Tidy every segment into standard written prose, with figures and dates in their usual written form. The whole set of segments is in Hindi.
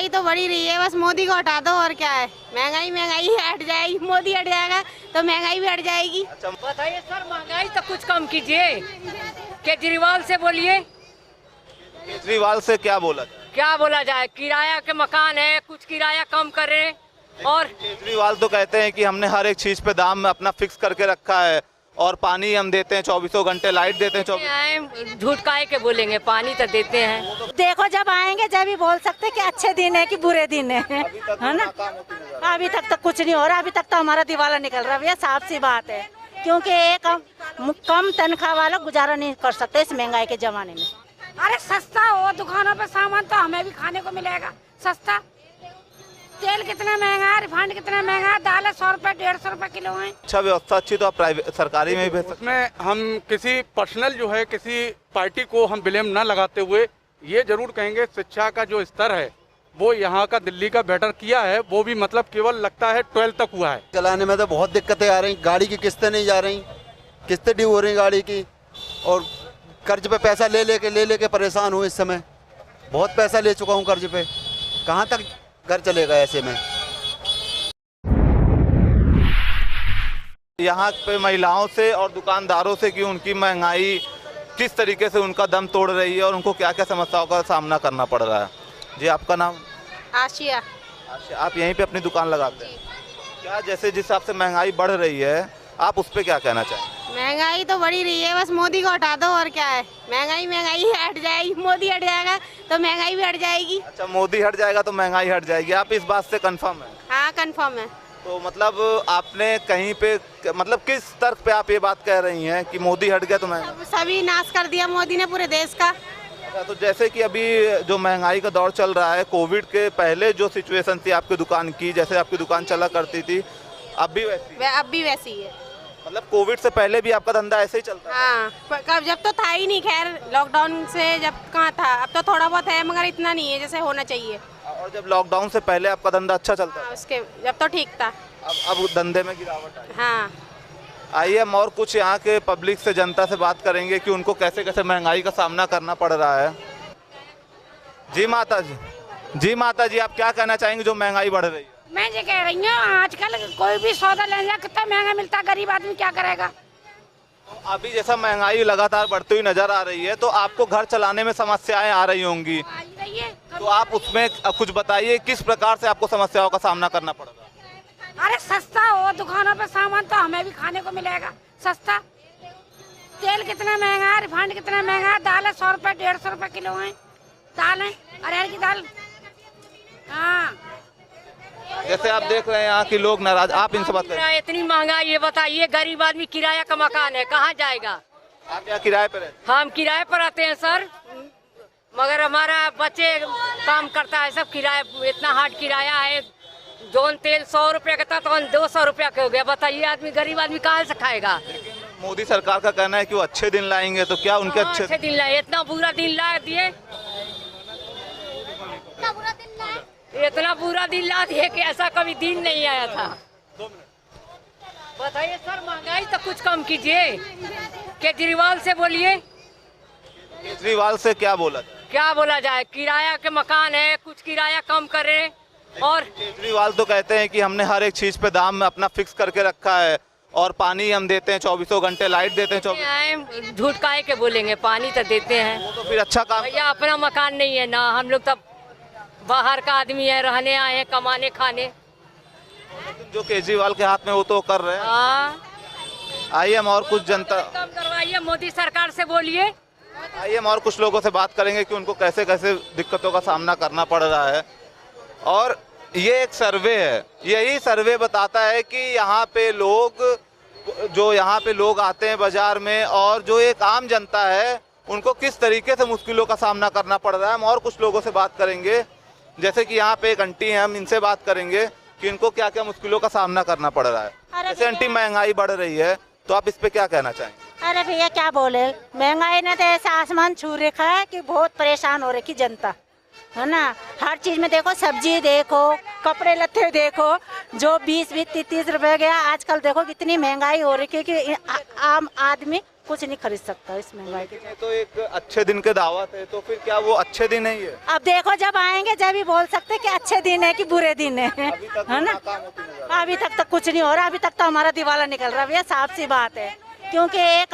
महंगाई तो बढ़ी रही है, बस मोदी को हटा दो और क्या है। महंगाई हट जाएगी, मोदी हट जाएगा तो महंगाई भी हट जाएगी। अच्छा बताइए सर, महंगाई तो कुछ कम कीजिए, केजरीवाल से बोलिए। केजरीवाल से क्या बोला जाए? क्या बोला जाए, किराया के मकान है, कुछ किराया कम करे। और केजरीवाल तो कहते हैं कि हमने हर एक चीज पे दाम अपना फिक्स करके रखा है और पानी हम देते हैं 24 घंटे, लाइट देते हैं 24। झूठ काहे के बोलेंगे, पानी तो देते हैं। देखो जब आएंगे जब ही बोल सकते कि अच्छे दिन है कि बुरे दिन है ना। अभी तक तो कुछ नहीं हो रहा, अभी तक तो हमारा दिवाला निकल रहा है भैया, साफ सी बात है। क्योंकि एक कम तनख्वाह वाला गुजारा नहीं कर सकते इस महंगाई के जमाने में। अरे सस्ता हो, दुकानों पे सामान तो हमें भी खाने को मिलेगा सस्ता। तेल कितना महंगा है, रिफाइंड कितना महंगा है, दाल 100 रुपए 150 रुपए किलो है। अच्छा व्यवस्था अच्छी तो आप प्राइवेट सरकारी में भी भेज सकते उसमें हम किसी पर्सनल जो है किसी पार्टी को हम ब्लेम न लगाते हुए ये जरूर कहेंगे शिक्षा का जो स्तर है वो यहाँ का दिल्ली का बेटर किया है। वो भी मतलब केवल लगता है 12 तक हुआ है। चलाने में तो बहुत दिक्कतें आ रही, गाड़ी की किस्तें नहीं जा रही, किस्तें ड्यू हो रही गाड़ी की, और कर्ज पे पैसा ले लेके परेशान हूँ। इस समय बहुत पैसा ले चुका हूँ कर्ज पे, कहाँ तक घर चलेगा ऐसे में। यहाँ पे महिलाओं से और दुकानदारों से कि उनकी महंगाई किस तरीके से उनका दम तोड़ रही है और उनको क्या क्या समस्याओं का सामना करना पड़ रहा है। जी आपका नाम? आशिया। अच्छा, आप यहीं पे अपनी दुकान लगाते हैं क्या? जैसे जिस हिसाब से महंगाई बढ़ रही है आप उस पर क्या कहना चाहेंगे? महंगाई तो बढ़ी रही है, बस मोदी को हटा दो और क्या है। महंगाई हट जाएगी, मोदी हट जाएगा तो महंगाई भी हट जाएगी। अच्छा, मोदी हट जाएगा तो महंगाई हट जाएगी, आप इस बात से कंफर्म है? हाँ कंफर्म है। तो मतलब आपने कहीं पे मतलब किस तर्क पे आप ये बात कह रही हैं कि मोदी हट गया तो महंगाई? सभी नाश कर दिया मोदी ने पूरे देश का। अच्छा, तो जैसे कि अभी जो महंगाई का दौर चल रहा है, कोविड के पहले जो सिचुएशन थी आपकी दुकान की, जैसे आपकी दुकान चला करती थी, अब भी वैसी ही है। मतलब कोविड से पहले भी आपका धंधा ऐसे ही चलता है? हाँ, कब जब तो था ही नहीं, खैर लॉकडाउन से जब कहाँ था, अब तो थोड़ा बहुत है मगर इतना नहीं है जैसे होना चाहिए। और जब लॉकडाउन से पहले आपका धंधा अच्छा चलता था? उसके जब तो ठीक था। अब धंधे में गिरावट आई। हाँ। आइए हम और कुछ यहाँ के पब्लिक से, जनता से बात करेंगे कि उनको कैसे कैसे महंगाई का सामना करना पड़ रहा है। जी माता जी, आप क्या कहना चाहेंगे जो महंगाई बढ़ रही है? मैं ये कह रही हूँ आजकल कोई भी सौदा लेने जा कितना महंगा मिलता है, गरीब आदमी क्या करेगा। अभी जैसा महंगाई लगातार बढ़ती हुई नजर आ रही है तो आपको घर चलाने में समस्याएं आ रही होंगी, तो आप उसमें कुछ बताइए किस प्रकार से आपको समस्याओं का सामना करना पड़ रहा है? अरे सस्ता हो, दुकानों पे सामान तो हमें भी खाने को मिलेगा सस्ता। तेल कितना महंगा है, रिफाइंड कितना महंगा है, दाल 100 रुपए 150 रुपए किलो है, दाल है अरहर की दाल। हाँ जैसे आप देख रहे हैं यहाँ के लोग नाराज, आप इनसे बात करें। इतनी महंगाई ये बताइए, गरीब आदमी किराया का मकान है, कहाँ जाएगा? आप यहाँ किराए पर रहते? हम किराए पर रहते हैं सर, मगर हमारा बच्चे काम करता है, सब किराया, इतना हार्ड किराया है। जोन तेल 100 रुपया का था तो 200 रुपया का हो गया। बताइए आदमी, गरीब आदमी कहाँ से खाएगा? मोदी सरकार का कहना है कि वो अच्छे दिन लाएंगे, तो क्या उनके अच्छे दिन लाए? इतना बुरा दिन ला दिए, इतना बुरा दिन ला दिए कि ऐसा कभी दिन नहीं आया था। बताइए सर, महंगाई तो कुछ कम कीजिए, केजरीवाल से बोलिए। केजरीवाल से क्या बोला जाए? क्या बोला जाए, किराया के मकान है, कुछ किराया कम करे। और केजरीवाल तो कहते हैं कि हमने हर एक चीज पे दाम अपना फिक्स करके रखा है और पानी हम देते हैं 24 घंटे, लाइट देते हैं 24। झूठ काहे के बोलेंगे, पानी तो देते हैं। वो तो फिर अच्छा काम। भैया अपना मकान नहीं है ना, हम लोग तो बाहर का आदमी है, रहने आए हैं, कमाने खाने। जो केजरीवाल के हाथ में वो तो कर रहे हैं। हाँ, आइए हम और कुछ जनता, कम करवाइए, मोदी सरकार से बोलिए। आइए हम और कुछ लोगों से बात करेंगे कि उनको कैसे कैसे दिक्कतों का सामना करना पड़ रहा है। और ये एक सर्वे है, यही सर्वे बताता है कि यहाँ पे लोग आते हैं बाजार में और जो एक आम जनता है उनको किस तरीके से मुश्किलों का सामना करना पड़ रहा है। हम और कुछ लोगों से बात करेंगे, जैसे कि यहाँ पे एक आंटी हैं, हम इनसे बात करेंगे कि इनको क्या क्या मुश्किलों का सामना करना पड़ रहा है। जैसे आंटी, महंगाई बढ़ रही है तो आप इस पे क्या कहना चाहेंगे? अरे भैया क्या बोले, महंगाई ने तो ऐसा आसमान छू रखा है कि बहुत परेशान हो रखी जनता है ना। हर चीज में देखो, सब्जी देखो, कपड़े लत्ते देखो, जो 20-30 रुपए गया, आजकल देखो कितनी महंगाई हो रही है कि आम आदमी कुछ नहीं खरीद सकता इस महंगाई के। ये तो एक अच्छे दिन के दावत है, तो फिर क्या वो अच्छे दिन नहीं है? अब देखो जब आएंगे जब ही बोल सकते कि अच्छे दिन है कि बुरे दिन है है ना। अभी तक तो कुछ नहीं हो रहा, अभी तक तो हमारा दिवाला निकल रहा है भैया, साफ सी बात है। क्योंकि एक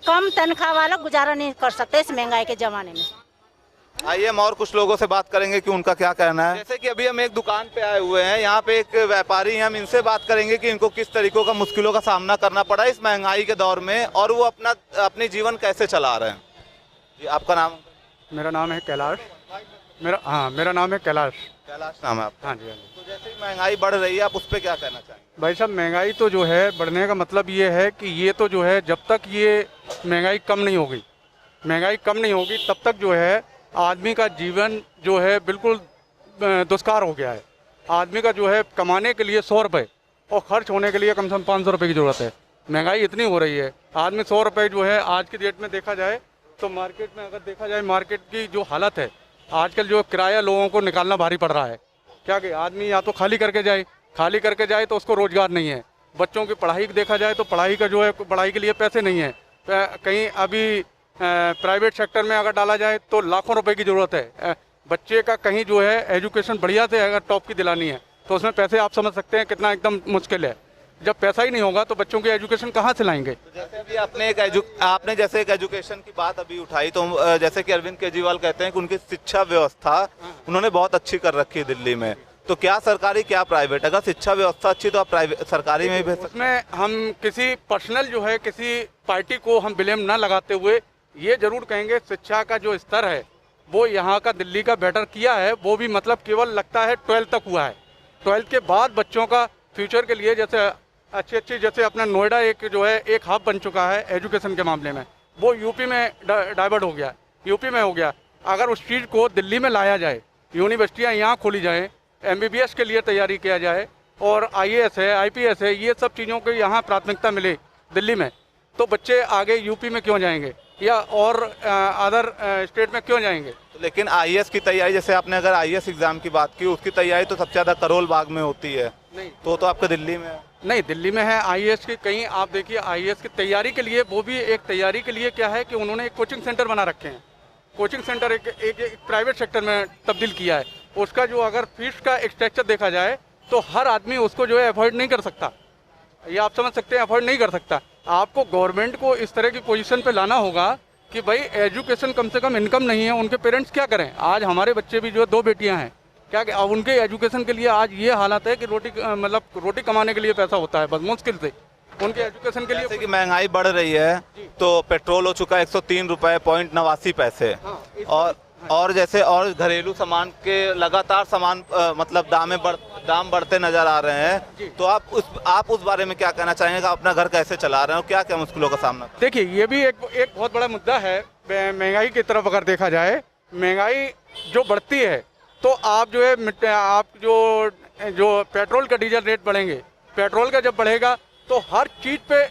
कम तनख्वाह वाला गुजारा नहीं कर सकते इस महंगाई के जमाने में। आइए हम और कुछ लोगों से बात करेंगे कि उनका क्या कहना है। जैसे कि अभी हम एक दुकान पे आए हुए हैं, यहाँ पे एक व्यापारी हैं, हम इनसे बात करेंगे कि इनको किस तरीकों का मुश्किलों का सामना करना पड़ा इस महंगाई के दौर में और वो अपनी जीवन कैसे चला रहे हैं। जी आपका नाम? मेरा नाम है कैलाश। मेरा नाम है कैलाश। कैलाश नाम है आपका? हाँ जी, हाँ जी। तो जैसे ही महंगाई बढ़ रही है, आप उस पर क्या कहना चाहेंगे? भाई साहब, महंगाई तो जो है बढ़ने का मतलब ये है कि ये तो जो है जब तक ये महंगाई कम नहीं होगी, तब तक जो है आदमी का जीवन जो है बिल्कुल दुष्कार हो गया है। आदमी का जो है कमाने के लिए 100 रुपये और खर्च होने के लिए कम से कम 500 रुपये की ज़रूरत है। महंगाई इतनी हो रही है, आदमी 100 रुपये जो है आज की डेट में देखा जाए तो मार्केट में अगर देखा जाए, मार्केट की जो हालत है आजकल, जो किराया लोगों को निकालना भारी पड़ रहा है। क्या कि आदमी या तो खाली करके जाए तो उसको रोज़गार नहीं है। बच्चों की पढ़ाई देखा जाए तो पढ़ाई का जो है, पढ़ाई के लिए पैसे नहीं है। कहीं अभी प्राइवेट सेक्टर में अगर डाला जाए तो लाखों रुपए की ज़रूरत है। बच्चे का कहीं जो है एजुकेशन बढ़िया से अगर टॉप की दिलानी है तो उसमें पैसे आप समझ सकते हैं कितना एकदम मुश्किल है। जब पैसा ही नहीं होगा तो बच्चों की एजुकेशन कहाँ से लाएंगे? तो जैसे अभी आपने जैसे एक एजुकेशन की बात अभी उठाई, तो जैसे कि अरविंद केजरीवाल कहते हैं कि उनकी शिक्षा व्यवस्था उन्होंने बहुत अच्छी कर रखी है दिल्ली में। तो क्या सरकारी क्या प्राइवेट, अगर शिक्षा व्यवस्था अच्छी तो आप प्राइवेट सरकारी में भी भेज सकते? उसमें हम किसी पर्सनल जो है किसी पार्टी को हम ब्लेम ना लगाते हुए ये जरूर कहेंगे शिक्षा का जो स्तर है वो यहाँ का दिल्ली का बेटर किया है। वो भी मतलब केवल लगता है 12th तक हुआ है। 12th के बाद बच्चों का फ्यूचर के लिए जैसे अच्छी जैसे अपना नोएडा एक जो है एक हब बन चुका है एजुकेशन के मामले में, वो यूपी में डाइवर्ट हो गया, यूपी में हो गया। अगर उस चीज़ को दिल्ली में लाया जाए, यूनिवर्सिटियाँ यहाँ खोली जाएँ, MBBS के लिए तैयारी किया जाए और IAS है, IPS है, ये सब चीज़ों को यहाँ प्राथमिकता मिले दिल्ली में, तो बच्चे आगे यूपी में क्यों जाएंगे या और अदर स्टेट में क्यों जाएंगे? लेकिन IAS की तैयारी, जैसे आपने अगर IAS एग्जाम की बात की, उसकी तैयारी तो सबसे ज़्यादा करोल बाग में होती है। नहीं तो आपके दिल्ली में है? नहीं, दिल्ली में है IAS की। कहीं आप देखिए IAS की तैयारी के लिए, वो भी एक तैयारी के लिए क्या है कि उन्होंने एक कोचिंग सेंटर बना रखे हैं। कोचिंग सेंटर एक प्राइवेट सेक्टर में तब्दील किया है। उसका जो अगर फीस का स्ट्रक्चर देखा जाए तो हर आदमी उसको जो है अफोर्ड नहीं कर सकता। ये आप समझ सकते हैं, अफोर्ड नहीं कर सकता। आपको गवर्नमेंट को इस तरह की पोजीशन पे लाना होगा कि भाई एजुकेशन कम से कम इनकम नहीं है, उनके पेरेंट्स क्या करें? आज हमारे बच्चे भी जो है 2 बेटियां हैं, क्या कि अब उनके एजुकेशन के लिए आज ये हालत है कि रोटी कमाने के लिए पैसा होता है बस मुश्किल से, उनके एजुकेशन के लिए। जैसे कि महंगाई बढ़ रही है तो पेट्रोल हो चुका है 103 रुपये 89 पैसे, और जैसे और घरेलू सामान के लगातार मतलब दाम बढ़ते नजर आ रहे हैं। तो आप उस बारे में क्या कहना चाहेंगे? अपना घर कैसे चला रहे हो, क्या क्या मुश्किलों का सामना? देखिए, ये भी एक बहुत बड़ा मुद्दा है महंगाई की तरफ अगर देखा जाए। महंगाई जो बढ़ती है तो आप जो है आप जो पेट्रोल का डीजल रेट बढ़ेंगे, पेट्रोल का जब बढ़ेगा तो हर चीज़ पे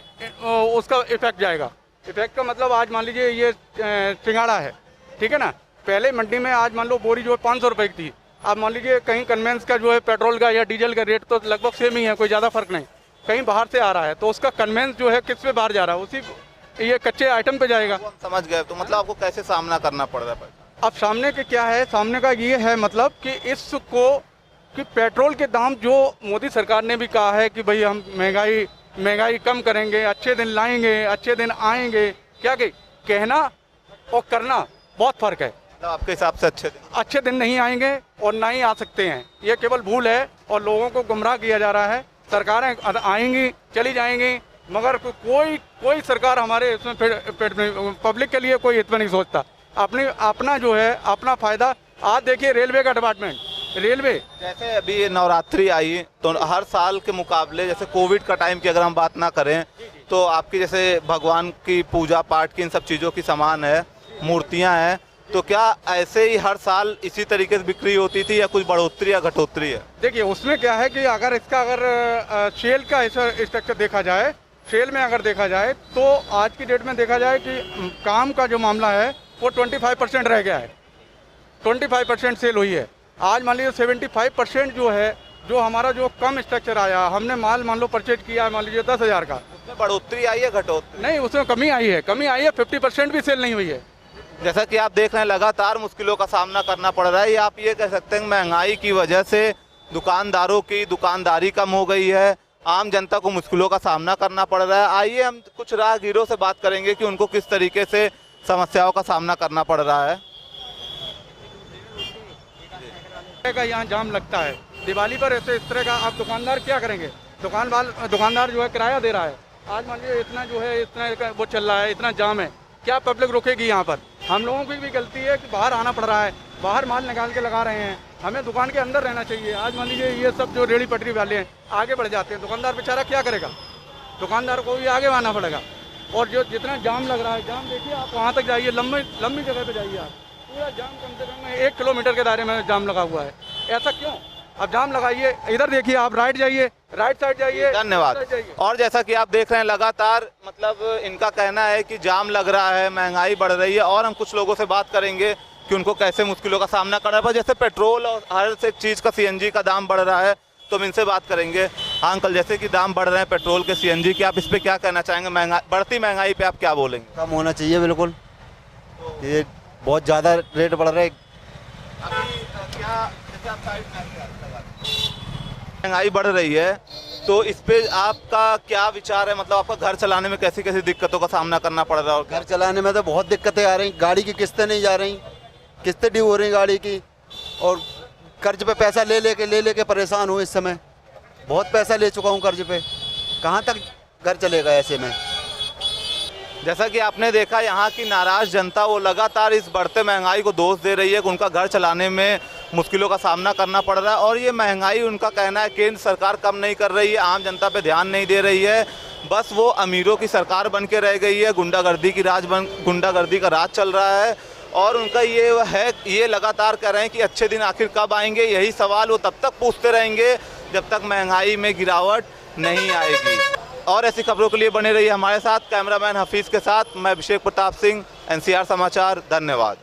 उसका इफेक्ट जाएगा। इफेक्ट का मतलब आज मान लीजिए ये सिंगाड़ा है, ठीक है ना, पहले मंडी में आज मान लो बोरी जो है 500 रुपये की थी, अब मान लीजिए कहीं कन्वेंस का जो है पेट्रोल का या डीजल का रेट तो लगभग सेम ही है, कोई ज़्यादा फर्क नहीं। कहीं बाहर से आ रहा है तो उसका कन्वेंस जो है किस पे बाहर जा रहा है, उसी ये कच्चे आइटम पे जाएगा। समझ गए। तो मतलब आपको कैसे सामना करना पड़ रहा है? अब सामने के क्या है, सामने का ये है मतलब कि पेट्रोल के दाम जो मोदी सरकार ने भी कहा है कि भाई हम महंगाई कम करेंगे, अच्छे दिन लाएंगे, अच्छे दिन आएंगे, क्या कि कहना और करना बहुत फर्क है। मतलब आपके हिसाब से अच्छे दिन नहीं आएंगे और ना ही आ सकते हैं, ये केवल भूल है और लोगों को गुमराह किया जा रहा है। सरकारें आएंगी चली जाएंगी, मगर कोई सरकार हमारे इसमें पब्लिक के लिए कोई हित में नहीं सोचता। अपना जो है अपना फायदा। आज देखिए रेलवे का डिपार्टमेंट, रेलवे जैसे अभी नवरात्रि आई तो हर साल के मुकाबले, जैसे कोविड का टाइम की अगर हम बात ना करें तो आपकी जैसे भगवान की पूजा पाठ की इन सब चीज़ों की सामान है, मूर्तियां हैं, तो क्या ऐसे ही हर साल इसी तरीके से बिक्री होती थी या कुछ बढ़ोतरी या घटोतरी है? देखिए, उसमें क्या है कि अगर सेल का ऐसा स्ट्रक्चर देखा जाए, सेल में अगर देखा जाए तो आज की डेट में देखा जाए कि काम का जो मामला है वो 25% रह गया है। 25% सेल हुई है। आज मान लीजिए 75% जो है, जो हमारा जो कम स्ट्रक्चर आया, हमने माल मान लो परचेज किया मान लीजिए 10,000 का, उसमें बढ़ोतरी आई है घटोतरी? नहीं, उसमें कमी आई है, 50% भी सेल नहीं हुई है। जैसा कि आप देख रहे हैं लगातार मुश्किलों का सामना करना पड़ रहा है। ये आप ये कह सकते हैं महंगाई की वजह से दुकानदारों की दुकानदारी कम हो गई है, आम जनता को मुश्किलों का सामना करना पड़ रहा है। आइए हम कुछ राहगीरों से बात करेंगे कि उनको किस तरीके से समस्याओं का सामना करना पड़ रहा है। का यहाँ जाम लगता है दिवाली पर, ऐसे इस तरह का। आप दुकानदार क्या करेंगे? दुकानदार जो है किराया दे रहा है। आज मान लीजिए इतना जो है इतना वो चल रहा है, इतना जाम है, क्या पब्लिक रुकेगी यहाँ पर? हम लोगों की भी गलती है कि बाहर आना पड़ रहा है, बाहर माल निकाल के लगा रहे हैं, हमें दुकान के अंदर रहना चाहिए। आज मान लीजिए ये सब जो रेहड़ी पटरी वाले हैं आगे बढ़ जाते हैं, दुकानदार बेचारा क्या करेगा? दुकानदार को भी आगे आना पड़ेगा। और जो जितना जाम लग रहा है, जाम देखिए आप वहाँ तक जाइए, लंबी जगह पे जाइए आप, पूरा जाम कम से कम 1 किलोमीटर के दायरे में जाम लगा हुआ है। ऐसा क्यों? अब जाम लगाइए, इधर देखिए आप, राइट जाइए, राइट साइड जाइए। धन्यवाद। और जैसा कि आप देख रहे हैं लगातार मतलब इनका कहना है कि जाम लग रहा है, महंगाई बढ़ रही है। और हम कुछ लोगों से बात करेंगे कि उनको कैसे मुश्किलों का सामना करना पड़ा। जैसे पेट्रोल और हर एक चीज़ का CNG का दाम बढ़ रहा है, तो हम इनसे बात करेंगे। हाँ अंकल, जैसे कि दाम बढ़ रहे हैं पेट्रोल के, CNG के, आप इस पर क्या कहना चाहेंगे? बढ़ती महंगाई पे आप क्या बोलेंगे? कम होना चाहिए बिल्कुल, ये बहुत ज़्यादा रेट बढ़ रहा है। महंगाई बढ़ रही है तो इस पे आपका क्या विचार है? मतलब आपका घर चलाने में कैसी कैसी दिक्कतों का सामना करना पड़ रहा है? और घर चलाने में तो बहुत दिक्कतें आ रही, गाड़ी की किस्तें नहीं जा रही, किस्तें ड्यू हो रही गाड़ी की, और कर्ज पे पैसा ले लेके परेशान हूँ इस समय। बहुत पैसा ले चुका हूँ कर्ज पे, कहाँ तक घर चलेगा ऐसे में? जैसा कि आपने देखा यहाँ की नाराज जनता वो लगातार इस बढ़ते महंगाई को दोष दे रही है कि उनका घर चलाने में मुश्किलों का सामना करना पड़ रहा है। और ये महंगाई उनका कहना है केंद्र सरकार कम नहीं कर रही है, आम जनता पे ध्यान नहीं दे रही है, बस वो अमीरों की सरकार बन के रह गई है, गुंडागर्दी का राज चल रहा है। और उनका ये लगातार कह रहे हैं कि अच्छे दिन आखिर कब आएंगे। यही सवाल वो तब तक पूछते रहेंगे जब तक महंगाई में गिरावट नहीं आएगी। और ऐसी खबरों के लिए बने रहिए हमारे साथ। कैमरामैन हफीज़ के साथ मैं अभिषेक प्रताप सिंह, NCR समाचार। धन्यवाद।